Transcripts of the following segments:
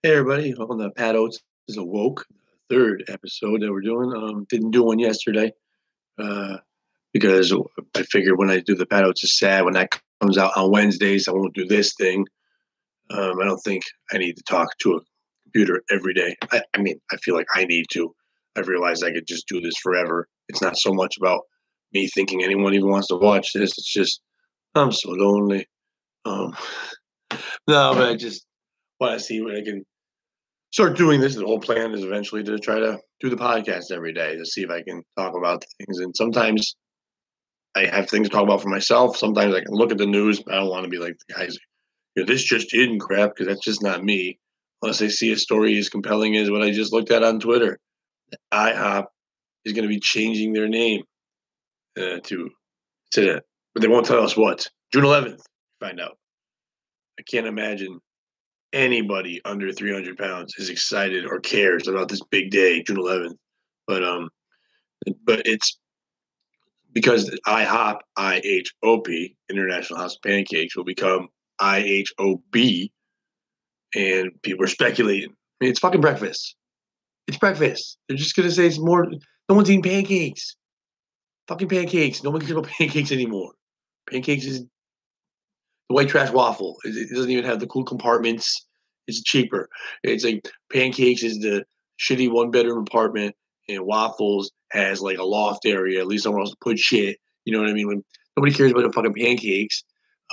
Hey everybody, welcome to Pat Oates is Awoke, third episode that we're doing. Didn't do one yesterday uh, because I figured when I do the Pat Oates is sad when that comes out on Wednesdays, I won't do this thing. I don't think I need to talk to a computer every day. I mean, I feel like I need to. I've realized I could just do this forever. It's not so much about me thinking anyone even wants to watch this. It's just I'm so lonely. Um, no, but I just want to see what I can start doing this. The whole plan is eventually to try to do the podcast every day to see if I can talk about things. And sometimes I have things to talk about for myself. Sometimes I can look at the news, but I don't want to be like the guys, this just in crap, because that's just not me. Unless I see a story as compelling as what I just looked at on Twitter. IHOP is going to be changing their name to, but they won't tell us what. June 11th, find out. I can't imagine anybody under 300 pounds is excited or cares about this big day, June 11th. But it's because IHOP International House of Pancakes will become IHOB, and people are speculating. I mean, it's fucking breakfast. It's breakfast. They're just gonna say it's more. No one's eating pancakes. Fucking pancakes. No one cares about pancakes anymore. Pancakes is the white trash waffle. It doesn't even have the cool compartments. It's cheaper. It's like pancakes is the shitty one bedroom apartment, and waffles has like a loft area, at least somewhere else to put shit. You know what I mean? When nobody cares about the fucking pancakes,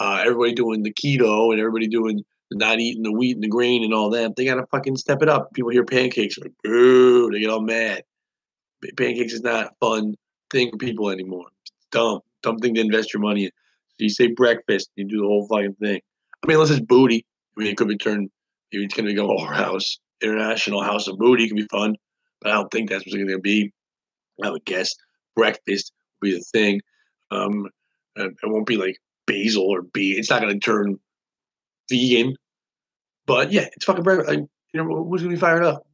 everybody doing the keto and everybody doing not eating the wheat and the grain and all that. They gotta fucking step it up. People hear pancakes, like boo, they get all mad. Pancakes is not a fun thing for people anymore. It's dumb thing to invest your money in. So you say breakfast, you do the whole fucking thing. I mean, unless it's booty. I mean, it could be turned. Maybe it's going to become a house, international house of booty. It can be fun, but I don't think that's what's going to be. I would guess breakfast will be the thing. It won't be like basil or bee. It's not going to turn vegan, but yeah, it's fucking breakfast. Like, who's going to be fired up?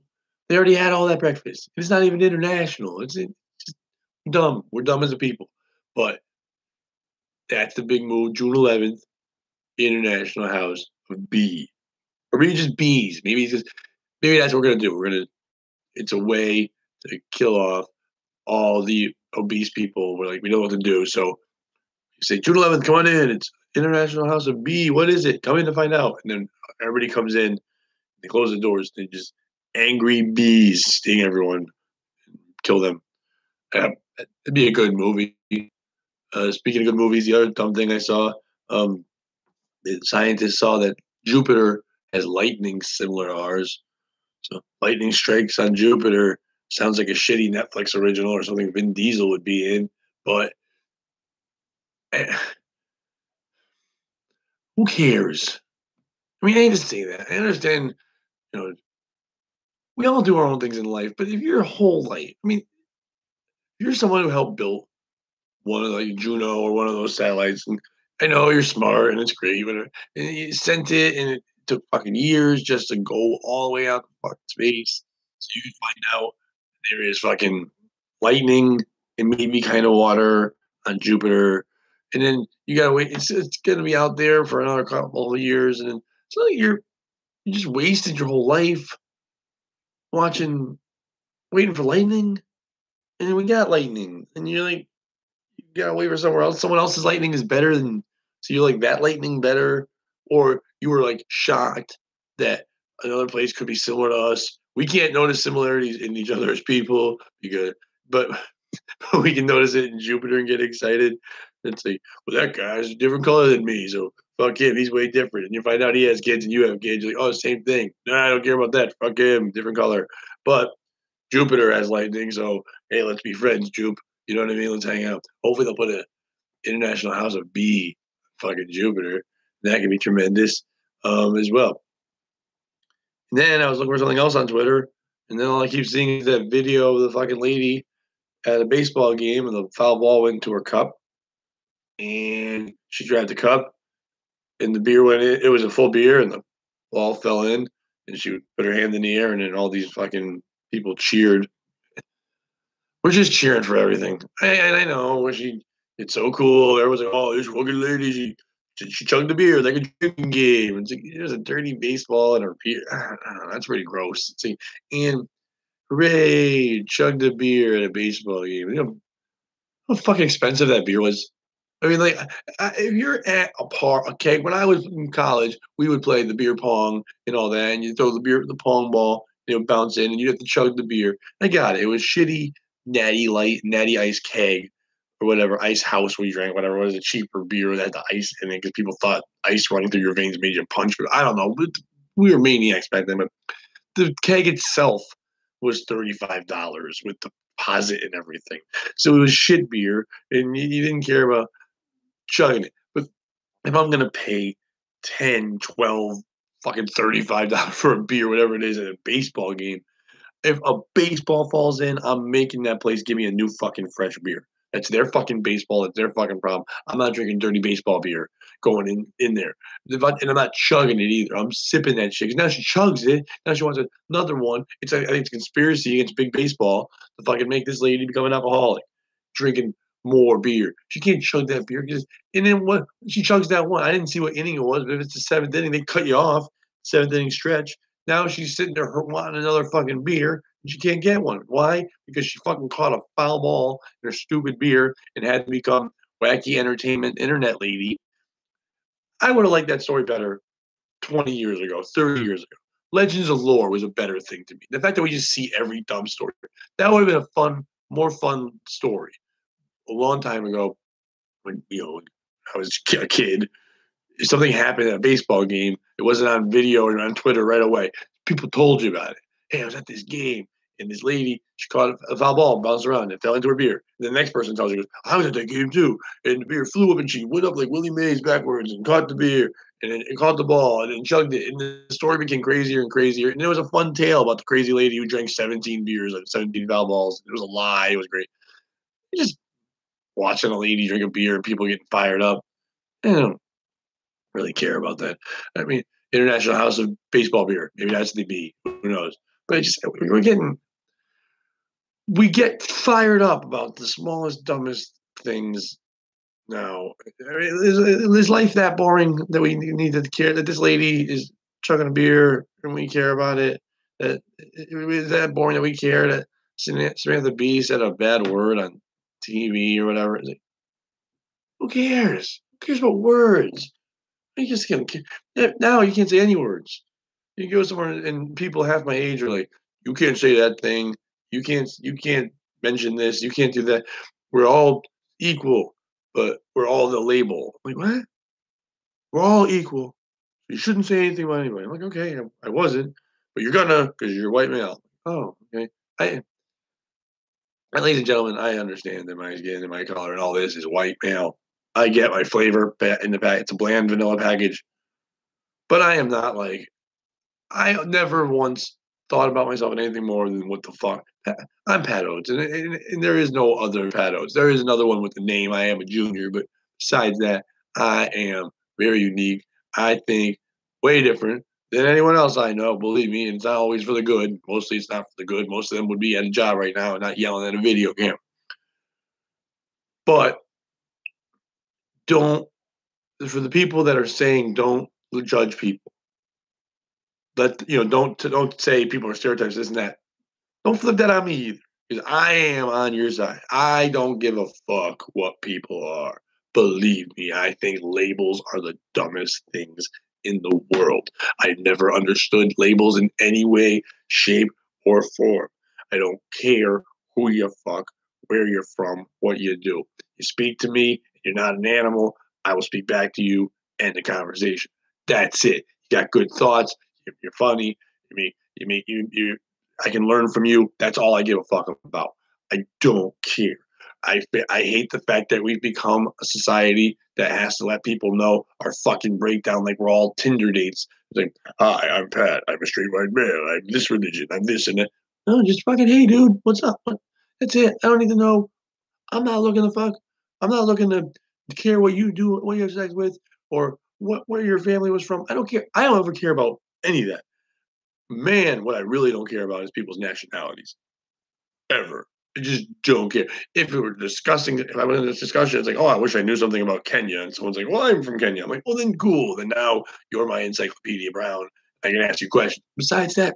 They already had all that breakfast. It's not even international. It's just dumb. We're dumb as a people. But that's the big move. June 11th, International House of B. Or maybe just bees. Maybe that's what we're gonna do. It's a way to kill off all the obese people. We're like, we know what to do. So you say June 11th, come on in. It's International House of B. What is it? Come in to find out. And then everybody comes in, they close the doors, they just angry bees sting everyone, kill them. It'd be a good movie. Speaking of good movies, the other dumb thing I saw, um, the scientists saw that Jupiter has lightning similar to ours. So lightning strikes on Jupiter sounds like a shitty Netflix original or something Vin Diesel would be in, but eh, who cares? I mean, I hate to say that. I understand, you know, we all do our own things in life, but if your whole life, I mean, if you're someone who helped build one of like Juno or one of those satellites. And I know you're smart and it's great, but and you sent it and it took fucking years just to go all the way out to fucking space. So you can find out there is fucking lightning and maybe kind of water on Jupiter. And then you gotta wait. It's gonna be out there for another couple of years, and then so you just wasted your whole life watching, waiting for lightning, and then we got lightning, and you're like, you gotta wait for somewhere else. Someone else's lightning is better than, so you're like that lightning better, or you were like shocked that another place could be similar to us. We can't notice similarities in each other as people because, but we can notice it in Jupiter and get excited and say, well, that guy's a different color than me, so fuck him, he's way different. And you find out he has kids and you have kids, you're like, oh, same thing. No, I don't care about that. Fuck him, different color. But Jupiter has lightning, so hey, let's be friends, Jupe. You know what I mean? Let's hang out. Hopefully they'll put a International House of B fucking Jupiter. That could be tremendous as well. And then I was looking for something else on Twitter, and then all I keep seeing is that video of the fucking lady at a baseball game, and the foul ball went into her cup, and she grabbed the cup, and the beer went in. It was a full beer, and the ball fell in, and she put her hand in the air, and then all these fucking people cheered. We're just cheering for everything. I know it's so cool. Everyone's like, "Oh, this fucking lady, she She chugged the beer like a drinking game. It's like, there's a dirty baseball and her beer. I don't know, that's pretty gross. It's like, and hooray, chugged a beer at a baseball game. You know how fucking expensive that beer was? I mean, like, if you're at a park, okay, when I was in college, we would play the beer pong and all that, and you throw the pong ball, bounce in, and you have to chug the beer. I got it. It was shitty, natty ice keg, or whatever, ice house we drank, whatever. It was a cheaper beer that had the ice in it because people thought ice running through your veins made you punch. But I don't know. We were maniacs back then. But the keg itself was $35 with the deposit and everything. So it was shit beer, and you didn't care about chugging it. But if I'm gonna pay 10, 12, fucking $35 for a beer, whatever it is, at a baseball game, if a baseball falls in, I'm making that place give me a new fucking fresh beer. That's their fucking baseball. It's their fucking problem. I'm not drinking dirty baseball beer going in there. And I'm not chugging it either. I'm sipping that shit. 'Cause now she chugs it. Now she wants another one. I think it's a conspiracy against big baseball to fucking make this lady become an alcoholic, drinking more beer. She can't chug that beer. And then what? She chugs that one. I didn't see what inning it was, but if it's the seventh inning, they cut you off. Seventh inning stretch. Now she's sitting there wanting another fucking beer. And she can't get one. Why? Because she fucking caught a foul ball in her stupid beer and had to become wacky entertainment internet lady. I would have liked that story better 20 years ago, 30 years ago. Legends of Lore was a better thing to me. The fact that we just see every dumb story, that would have been a more fun story. A long time ago, when I was a kid, if something happened at a baseball game, it wasn't on video or on Twitter right away. People told you about it. Hey, I was at this game, and this lady, she caught a foul ball and bounced around and fell into her beer. And the next person tells you, I was at that game too, and the beer flew up and she went up like Willie Mays backwards and caught the beer and then caught the ball and then chugged it. And the story became crazier and crazier. And there was a fun tale about the crazy lady who drank 17 beers and 17 foul balls. It was a lie. It was great. Just watching a lady drink a beer and people getting fired up. I don't really care about that. I mean, International House of Baseball Beer. Maybe that's the B. Who knows? But we get fired up about the smallest, dumbest things now. I mean, is life that boring that we need to care that this lady is chugging a beer and we care about it? That is that boring that we care that Samantha Bee said a bad word on TV or whatever? Like, who cares? Who cares about words? You just can't. Now you can't say any words. You go somewhere and people half my age are like, "You can't say that thing. You can't mention this. You can't do that. We're all equal, but we're all the label." I'm like, what? We're all equal. You shouldn't say anything about anybody. I'm like, okay, I wasn't, but you're gonna because you're a white male. Oh, okay. I, ladies and gentlemen, I understand that my skin and my color and all this is white male. I get my flavor in the pack. It's a bland vanilla package, but I am not like I never once thought about myself in anything more than what the fuck. I'm Pat Oates, and there is no other Pat Oates. There is another one with the name. I am a junior, but besides that, I am very unique. I think way different than anyone else I know. Believe me, and it's not always for the good. Mostly, it's not for the good. Most of them would be at a job right now and not yelling at a video game. But don't for the people that are saying don't judge people. Don't say people are stereotypes. This and that. Don't flip that on me either, because I am on your side. I don't give a fuck what people are. Believe me, I think labels are the dumbest things in the world. I never understood labels in any way, shape, or form. I don't care who you fuck, where you're from, what you do. You speak to me, you're not an animal, I will speak back to you, end the conversation. That's it. You got good thoughts, you're funny, you I can learn from you. That's all I give a fuck about. I don't care. I hate the fact that we've become a society that has to let people know our fucking breakdown like we're all Tinder dates. It's like, hi, I'm Pat. I'm a straight white male. I'm this religion. I'm this and that. No, just fucking, hey, dude, what's up? That's it. I don't need to know. I'm not looking to fuck. I'm not looking to care what you do, what you have sex with, or where your family was from. I don't care. I don't ever care about any of that. Man, what I really don't care about is people's nationalities. Ever. I just don't care. If we were discussing, if I went in this discussion, it's like, oh, I wish I knew something about Kenya. And someone's like, well, I'm from Kenya. I'm like, well, then cool. Then now you're my Encyclopedia Brown. I can ask you questions. Besides that,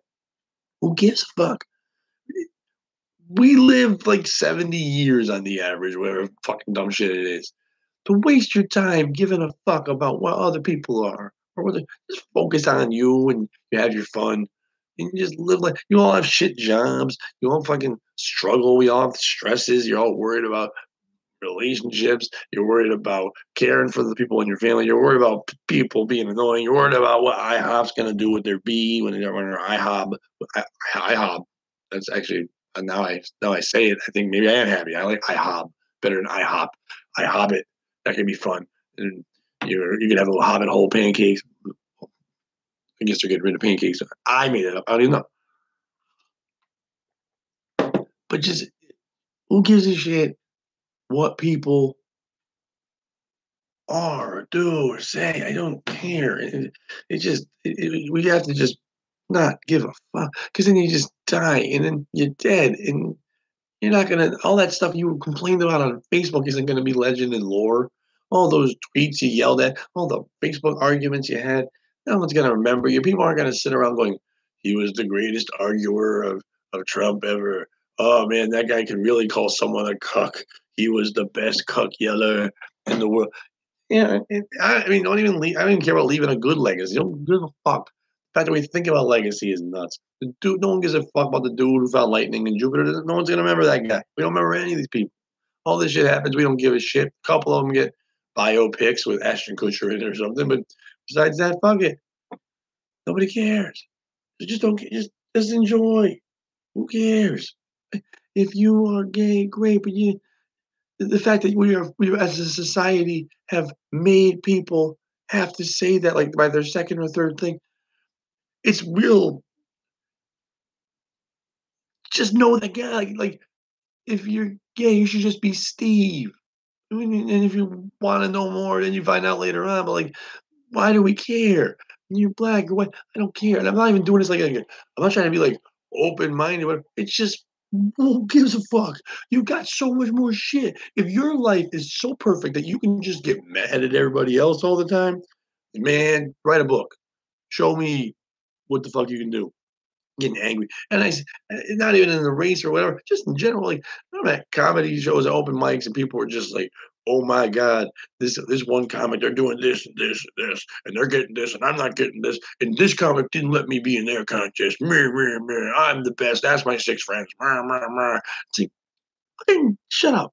who gives a fuck? We live like 70 years on the average, whatever fucking dumb shit it is. To waste your time giving a fuck about what other people are, or whether just focus on you and you have your fun. And you just live like you all have shit jobs. You all fucking struggle. We all have stresses. You're all worried about relationships. You're worried about caring for the people in your family. You're worried about people being annoying. You're worried about what IHOP's gonna do with their B when they're IHOP. IHOP. That's actually now I say it. I think maybe I am happy. I like IHOP better than IHOP. IHObbit. That could be fun. And you could have a little hobbit hole pancakes. I guess they're getting rid of pancakes. I made it up. I don't even know. But just who gives a shit what people are, do, or say? I don't care. We have to just not give a fuck because then you just die and then you're dead and you're not gonna all that stuff you complained about on Facebook isn't gonna be legend and lore. All those tweets you yelled at, all the Facebook arguments you had, no one's gonna remember you. People aren't gonna sit around going, "He was the greatest arguer of Trump ever. Oh man, that guy could really call someone a cuck. He was the best cuck yeller in the world." Yeah, I mean, don't even leave. I don't even care about leaving a good legacy. Don't give a fuck. The fact that we think about legacy is nuts. The dude, no one gives a fuck about the dude who found lightning in Jupiter. No one's gonna remember that guy. We don't remember any of these people. All this shit happens. We don't give a shit. A couple of them get biopics with Ashton Kutcher in it or something, but besides that, fuck it. Nobody cares. Just don't. Just enjoy. Who cares? If you are gay, great, but the fact that we as a society have made people have to say that like by their second or third thing, it's real. Just know that guy. Like if you're gay, you should just be Steve. I mean, and if you want to know more, then you find out later on. But like, why do we care? You're black, you're white. I don't care. And I'm not even doing this I'm not trying to be like open minded. Whatever. It's just who gives a fuck? You got so much more shit. If your life is so perfect that you can just get mad at everybody else all the time, man, write a book. Show me what the fuck you can do. Getting angry, and not even in the race or whatever, just in general. Like I'm at comedy shows, open mics, and people were just like, "Oh my god, this one comic, they're doing this and this and this, and they're getting this, and I'm not getting this, and this comic didn't let me be in their contest. Me, me, me. I'm the best. That's my six friends." It's like, shut up,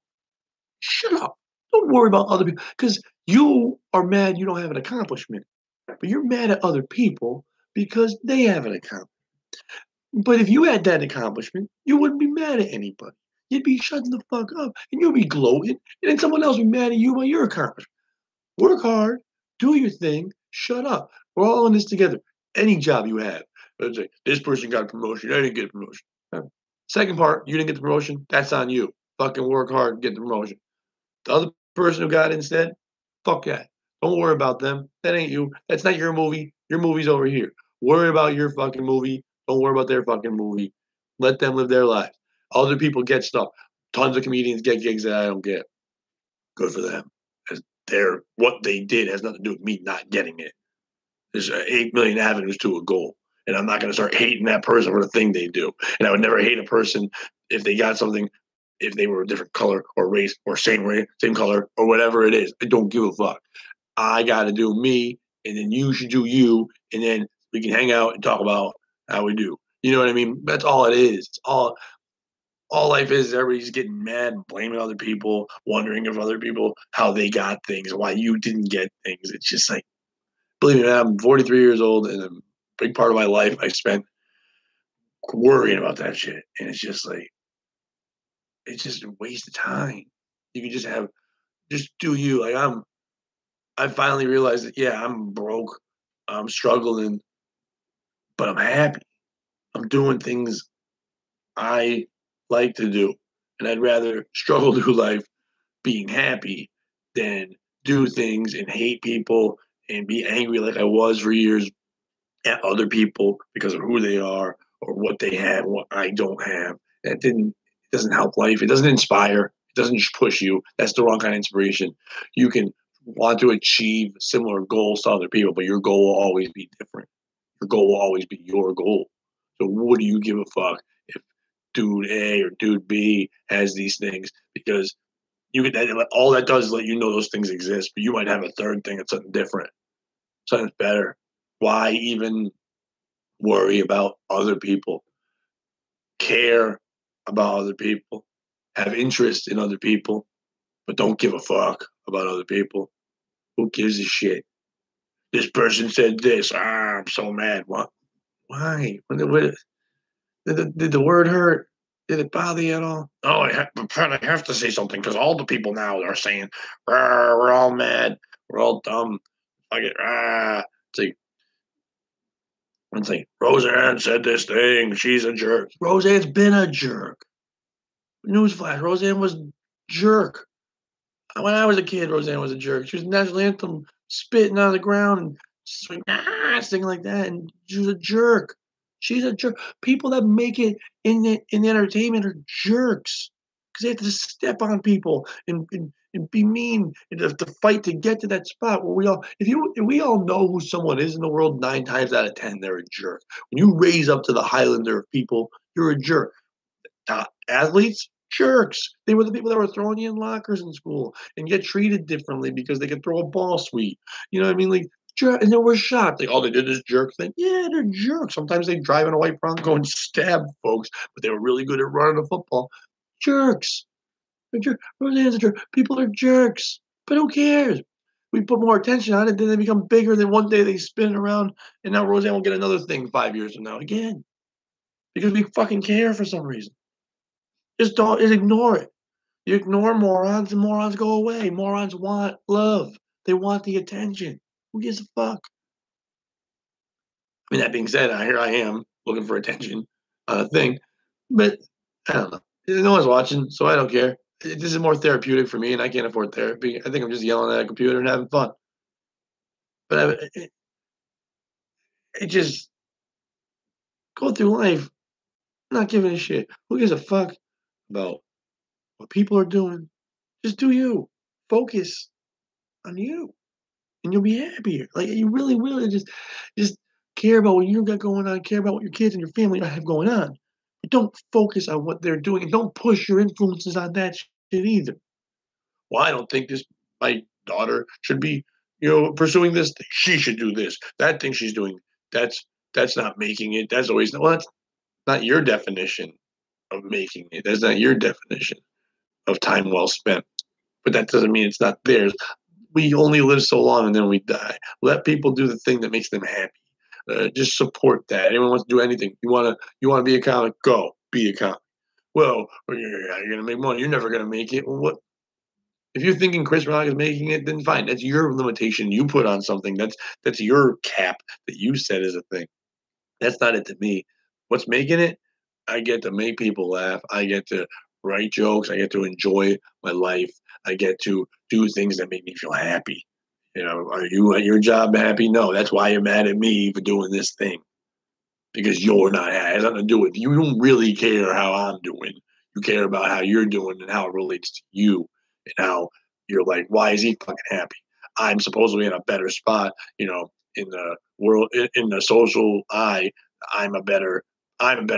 shut up. Don't worry about other people because you are mad you don't have an accomplishment, but you're mad at other people because they have an accomplishment. But if you had that accomplishment, you wouldn't be mad at anybody. You'd be shutting the fuck up and you'd be gloating, and then someone else would be mad at you about your accomplishment. Work hard, do your thing, shut up. We're all in this together. Any job you have. Let's say, this person got a promotion, I didn't get a promotion. Second part, you didn't get the promotion, that's on you. Fucking work hard, get the promotion. The other person who got it instead, fuck that. Don't worry about them. That ain't you. That's not your movie. Your movie's over here. Worry about your fucking movie. Don't worry about their fucking movie. Let them live their lives. Other people get stuff. Tons of comedians get gigs that I don't get. Good for them. As what they did has nothing to do with me not getting it. There's 8 million avenues to a goal. And I'm not going to start hating that person for the thing they do. And I would never hate a person if they got something, if they were a different color or race or same race, same color or whatever it is. I don't give a fuck. I got to do me, and then you should do you, and then we can hang out and talk about how we do. You know what I mean? That's all it is. It's all life is everybody's getting mad, blaming other people, wondering if other people how they got things, why you didn't get things. It's just like, believe me, man, I'm 43 years old, and a big part of my life I spent worrying about that shit. And it's just like, it's just a waste of time. You can just do you. I finally realized that, yeah, I'm broke, I'm struggling, but I'm happy. I'm doing things I like to do. And I'd rather struggle through life being happy than do things and hate people and be angry like I was for years at other people because of who they are or what they have, what I don't have. That didn't It doesn't help life. It doesn't inspire. It doesn't push you. That's the wrong kind of inspiration. You can want to achieve similar goals to other people, but your goal will always be different. Your goal will always be your goal. So what do you give a fuck if dude A or dude B has these things? Because you could all that does is let you know those things exist, but you might have a third thing that's something different, something better. Why even worry about other people? Care about other people, have interest in other people, but don't give a fuck about other people. Who gives a shit? This person said this. I'm so mad. What? Why? Did the word hurt? Did it bother you at all? Oh, I have to say something because all the people now are saying, we're all mad. We're all dumb. Fuck it. It's like, Roseanne said this thing. She's a jerk. Roseanne's been a jerk. Newsflash, Roseanne was jerk. When I was a kid, Roseanne was a jerk. She was the national anthem spitting on the ground and singing like that, and she was a jerk. She's a jerk. People that make it in the entertainment are jerks because they have to step on people and be mean and have to fight to get to that spot where if we all know who someone is in the world, 9 times out of 10 they're a jerk. When you raise up to the Highlander of people, you're a jerk. Athletes, jerks. They were the people that were throwing you in lockers in school and get treated differently because they could throw a ball sweet. You know what I mean? Like, and they were shocked. Like, oh, they did this jerk thing. Yeah, they're jerks. Sometimes they drive in a white Bronco and stab folks, but they were really good at running the football. Jerks. They're jerks. Roseanne's a jerk. People are jerks. But who cares? We put more attention on it, then they become bigger. Then one day they spin around, and now Roseanne will get another thing 5 years from now again because we fucking care for some reason. Just ignore it. You ignore morons and morons go away. Morons want love. They want the attention. Who gives a fuck? I mean, that being said, here I am looking for attention on a thing, but I don't know. No one's watching, so I don't care. This is more therapeutic for me, and I can't afford therapy. I think I'm just yelling at a computer and having fun. But it just go through life not giving a shit. Who gives a fuck about what people are doing? Just do you. Focus on you. And you'll be happier. Like you really, really just care about what you got going on, care about what your kids and your family have going on. But don't focus on what they're doing and don't push your influences on that shit either. Well, I don't think my daughter should be, pursuing this thing. She should do this. That thing she's doing, that's not making it. That's always that's not your definition of making it. That's not your definition of time well spent. But that doesn't mean it's not theirs. We only live so long and then we die. Let people do the thing that makes them happy. Just support that. Anyone wants to do anything. You wanna be a comic? Go be a comic. Well, you're gonna make money. You're never gonna make it. Well, what? If you're thinking Chris Rock is making it, then fine. That's your limitation. You put on something. That's your cap that you set as a thing. That's not it to me. What's making it? I get to make people laugh. I get to write jokes. I get to enjoy my life. I get to do things that make me feel happy. Are you at your job happy? No, that's why you're mad at me for doing this thing because you're not happy. It has nothing to do with you. Don't really care how I'm doing. You care about how you're doing and how it relates to you and how you're like, why is he fucking happy? I'm supposedly in a better spot, in the world, in the social eye. I'm a better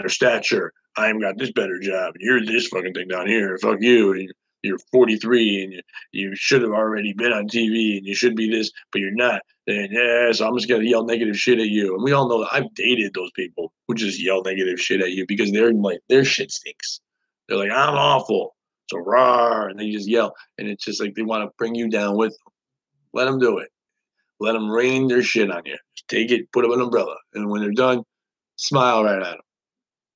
stature. I've got this better job. You're this fucking thing down here. Fuck you. You're 43 and you should have already been on TV and you should be this, but you're not. And yeah, so I'm just gonna yell negative shit at you. And we all know that I've dated those people who just yell negative shit at you because they're like their shit stinks. They're like, I'm awful. So raw, and they just yell, and it's just like they want to bring you down with them. Let them do it. Let them rain their shit on you. Just take it, put up an umbrella, and when they're done, smile right at them.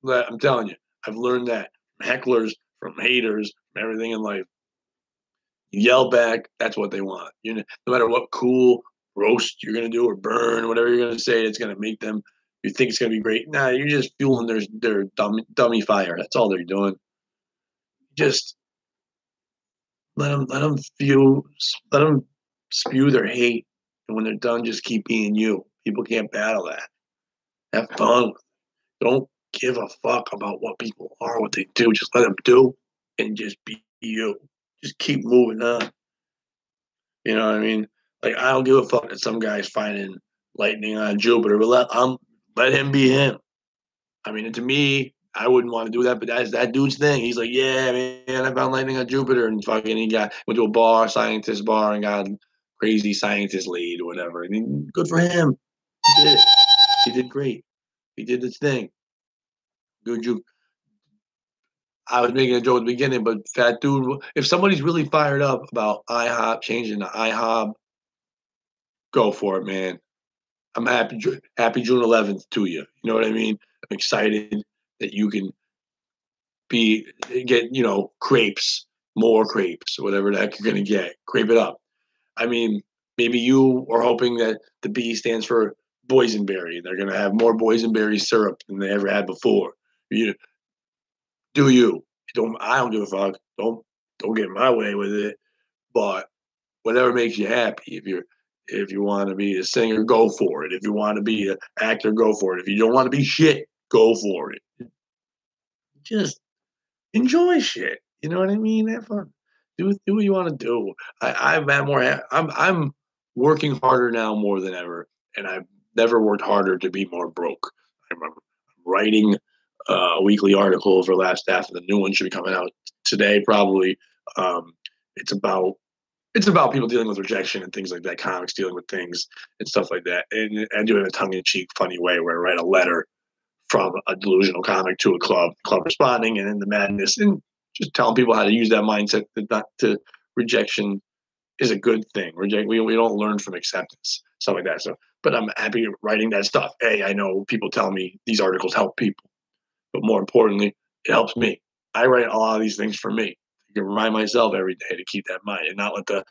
But I'm telling you, I've learned that from hecklers, from haters, from everything in life. You yell back, that's what they want. No matter what cool roast you're gonna do or burn, whatever you're gonna say, it's gonna make them. You think it's gonna be great? Nah, you're just fueling their dummy fire. That's all they're doing. Just let them spew their hate, and when they're done, just keep being you. People can't battle that. Have fun. Don't give a fuck about what people are, what they do. Just let them do, and just be you. Just keep moving on. You know what I mean? Like I don't give a fuck that some guy's finding lightning on Jupiter, but let him be him. I mean, to me, I wouldn't want to do that, but that's that dude's thing. He's like, yeah, man, I found lightning on Jupiter, and fucking he went to a bar, scientist bar, and got crazy scientist laid or whatever. I mean, good for him. He did it. He did great. He did his thing. Good you. I was making a joke at the beginning, but that dude, if somebody's really fired up about IHOP changing to IHOP, go for it, man. I'm happy June 11th to you. You know what I mean? I'm excited that you can get crepes, more crepes, whatever the heck you're gonna get. Crepe it up. I mean, maybe you are hoping that the B stands for boysenberry. They're gonna have more boysenberry syrup than they ever had before. You do you? Don't I don't give a fuck. Don't get in my way with it. But whatever makes you happy. If you want to be a singer, go for it. If you want to be an actor, go for it. If you don't want to be shit, go for it. Just enjoy shit. You know what I mean? Have fun. Do what you want to do. I'm at more. I'm working harder now more than ever, and I've never worked harder to be more broke. I'm writing a weekly article for last half, and the new one should be coming out today probably. Um, it's about people dealing with rejection and things like that, comics dealing with things and stuff like that, and do it in a tongue-in-cheek, funny way where I write a letter from a delusional comic to a club responding, and in the madness, and just telling people how to use that mindset that not to rejection is a good thing. We don't learn from acceptance, stuff like that. So, but I'm happy writing that stuff. I know people tell me these articles help people, but more importantly, it helps me. I write a lot of these things for me. I can remind myself every day to keep that in mind and not let the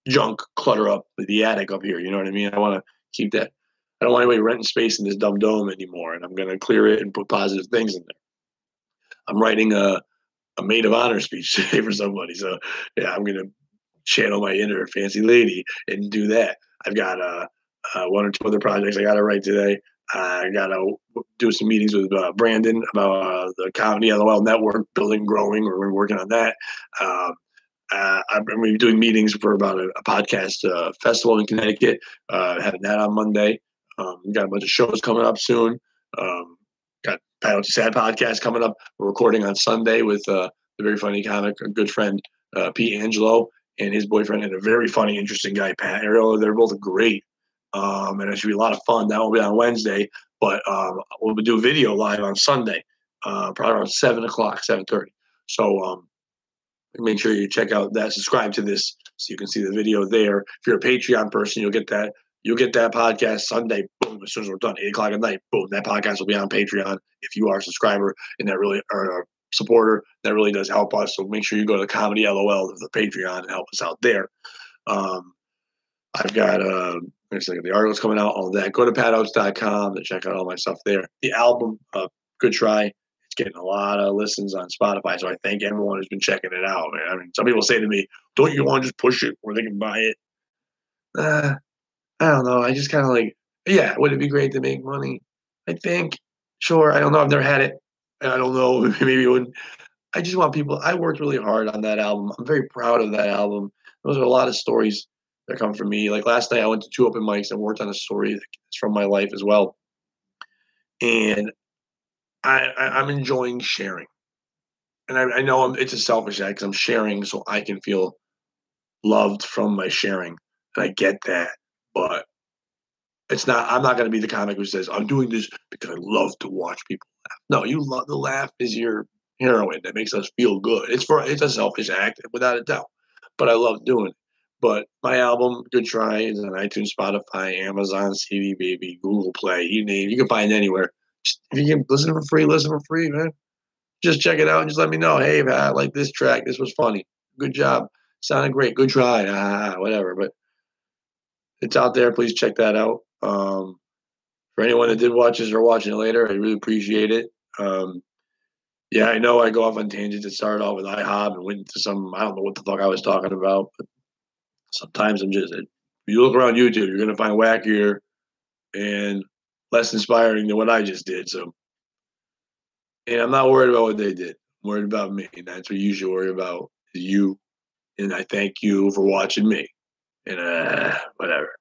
junk clutter up the attic up here. You know what I mean? I want to keep that. I don't want anybody renting space in this dumb dome anymore, and I'm going to clear it and put positive things in there. I'm writing a maid of honor speech today for somebody, so yeah, I'm going to channel my inner fancy lady and do that. I've got one or two other projects I got to write today. I got to do some meetings with Brandon about the Comedy LOL Network, building, growing. We're working on that. I'm going to be doing meetings for about a podcast festival in Connecticut, having that on Monday. We got a bunch of shows coming up soon. Got Pancakes podcast coming up. We're recording on Sunday with the very funny comic, a good friend, Pete Angelo, and his boyfriend, and a very funny, interesting guy, Pat Ariel. They're both great. And it should be a lot of fun. That will be on Wednesday, but we'll do video live on Sunday, probably around 7 o'clock, 7:30. So make sure you check out that, subscribe to this so you can see the video there. If you're a Patreon person, you'll get that podcast Sunday, boom, as soon as we're done, 8 o'clock at night, boom, that podcast will be on Patreon. If you are a subscriber and that really are a supporter, that really does help us. So make sure you go to the Comedy LOL of the Patreon and help us out there. I've got the articles coming out, all that. Go to padoaks.com to check out all my stuff there. The album, Good Try, it's getting a lot of listens on Spotify, so I thank everyone who's been checking it out, man. I mean, some people say to me, don't you want to just push it where they can buy it? I don't know. I just kind of like, yeah, would it be great to make money? I think. Sure. I don't know. I've never had it. I don't know. Maybe it would. I just want people. I worked really hard on that album. I'm very proud of that album. Those are a lot of stories that come from me. Like last night, I went to 2 open mics and worked on a story that's from my life as well. And I'm enjoying sharing. And I know it's a selfish act because I'm sharing so I can feel loved from my sharing. And I get that. But I'm not going to be the comic who says, I'm doing this because I love to watch people laugh. No, the laugh is your heroin that makes us feel good. It's a selfish act without a doubt, but I love doing it. But my album, Good Try, is on iTunes, Spotify, Amazon, CD Baby, Google Play, you name it. You can find it anywhere. If you can listen for free, man. Just check it out and just let me know. Hey, man, I like this track. This was funny. Good job. Sounded great. Good try. Whatever. But it's out there. Please check that out. For anyone that did watch this or watching it later, I really appreciate it. Yeah, I know I go off on tangents. It started off with IHOP and went into I don't know what the fuck I was talking about. But sometimes if you look around YouTube, you're going to find wackier and less inspiring than what I just did. So And I'm not worried about what they did. I'm worried about me. And that's what you should worry about, is you. And I thank you for watching me. And whatever.